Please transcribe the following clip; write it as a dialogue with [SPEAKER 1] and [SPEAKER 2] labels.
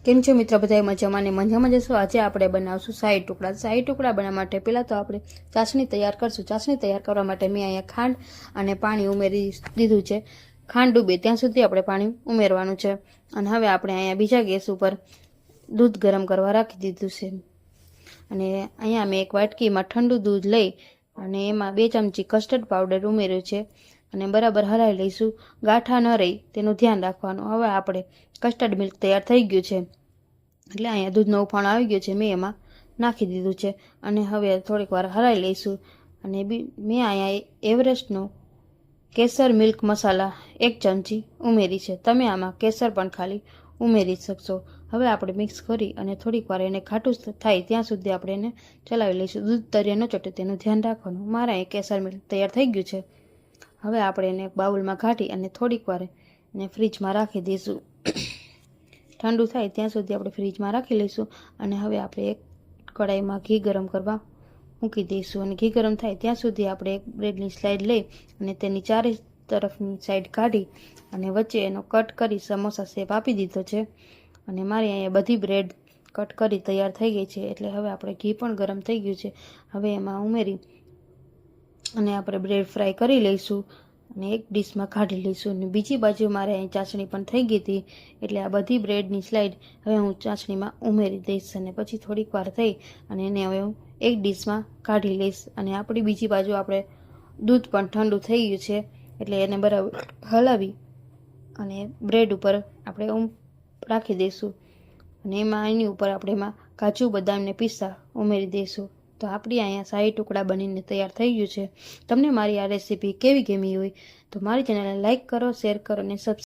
[SPEAKER 1] કેમ છો મિત્રો? બધા મજામાં ને મજામાં જશો? આજે આપણે બનાવશું શાહી ટુકડા. શાહી ટુકડા બનાવવા માટે પહેલાં તો આપણે ચાસણી તૈયાર કરશું. ચાસણી તૈયાર કરવા માટે મેં અહીંયા ખાંડ અને પાણી ઉમેરી દીધું છે. ખાંડ ડૂબે ત્યાં સુધી આપણે પાણી ઉમેરવાનું છે. અને હવે આપણે અહીંયા બીજા ગેસ ઉપર દૂધ ગરમ કરવા રાખી દીધું છે. અને અહીંયા મેં એક વાટકીમાં ઠંડુ દૂધ લઈ અને એમાં 2 ચમચી કસ્ટર્ડ પાવડર ઉમેર્યું છે અને બરાબર હલાવી લઈશું. ગાંઠા ન રહી તેનું ધ્યાન રાખવાનું. હવે આપણે કસ્ટર્ડ મિલ્ક તૈયાર થઈ ગયું છે, એટલે અહીંયા દૂધનો ઉફાણો આવી ગયો છે, મેં એમાં નાખી દીધું છે અને હવે થોડીક વાર હલાવી લઈશું. અને મેં અહીંયા એવરેસ્ટનો કેસર મિલ્ક મસાલા 1 ચમચી ઉમેરી છે. તમે આમાં કેસર પણ ખાલી ઉમેરી શકશો. હવે આપણે મિક્સ કરી અને થોડીક વાર એને ખાટું થાય ત્યાં સુધી આપણે એને ચલાવી લઈશું. દૂધ તળિયે ન ચોટે તેનું ધ્યાન રાખવાનું. મારા અહીં કેસર મિલ્ક તૈયાર થઈ ગયું છે. હવે આપણે એને એક બાઉલમાં કાઢી અને થોડીક વાર એને ફ્રીજમાં રાખી દઈશું. ઠંડુ થાય ત્યાં સુધી આપણે ફ્રીજમાં રાખી લઈશું. અને હવે આપણે એક કઢાઈમાં ઘી ગરમ કરવા મૂકી દઈશું. અને ઘી ગરમ થાય ત્યાં સુધી આપણે એક બ્રેડની સ્લાઇડ લઈ અને તેની ચારે તરફની સાઈડ કાઢી અને વચ્ચે એનો કટ કરી સમોસા શેપ આપી દીધો છે. અને મારી અહીંયા બધી બ્રેડ કટ કરી તૈયાર થઈ ગઈ છે. એટલે હવે આપણે ઘી પણ ગરમ થઈ ગયું છે. હવે એમાં ઉમેરી અને આપણે બ્રેડ ફ્રાય કરી લઈશું અને એક ડીશમાં કાઢી લઈશું. અને બીજી બાજુ મારે અહીં ચાસણી પણ થઈ ગઈ હતી, એટલે આ બધી બ્રેડની સ્લાઇડ હવે હું ચાસણીમાં ઉમેરી દઈશ અને પછી થોડીક વાર થઈ અને એને હવે હું એક ડીશમાં કાઢી લઈશ. અને આપણી બીજી બાજુ આપણે દૂધ પણ ઠંડુ થઈ ગયું છે, એટલે એને બરાબર હલાવી અને બ્રેડ ઉપર આપણે રાખી દઈશું. અને એની ઉપર આપણે એમાં કાજુ બદામને પિસ્તા ઉમેરી દઈશું. તો આપણી અહીંયા શાહી ટુકડા બનીને તૈયાર થઈ ગયું છે. તમને મારી આ રેસીપી કેવી ગમી હોય તો મારી ચેનલને લાઇક કરો, શેર કરો અને સબસ્ક્રાઈબ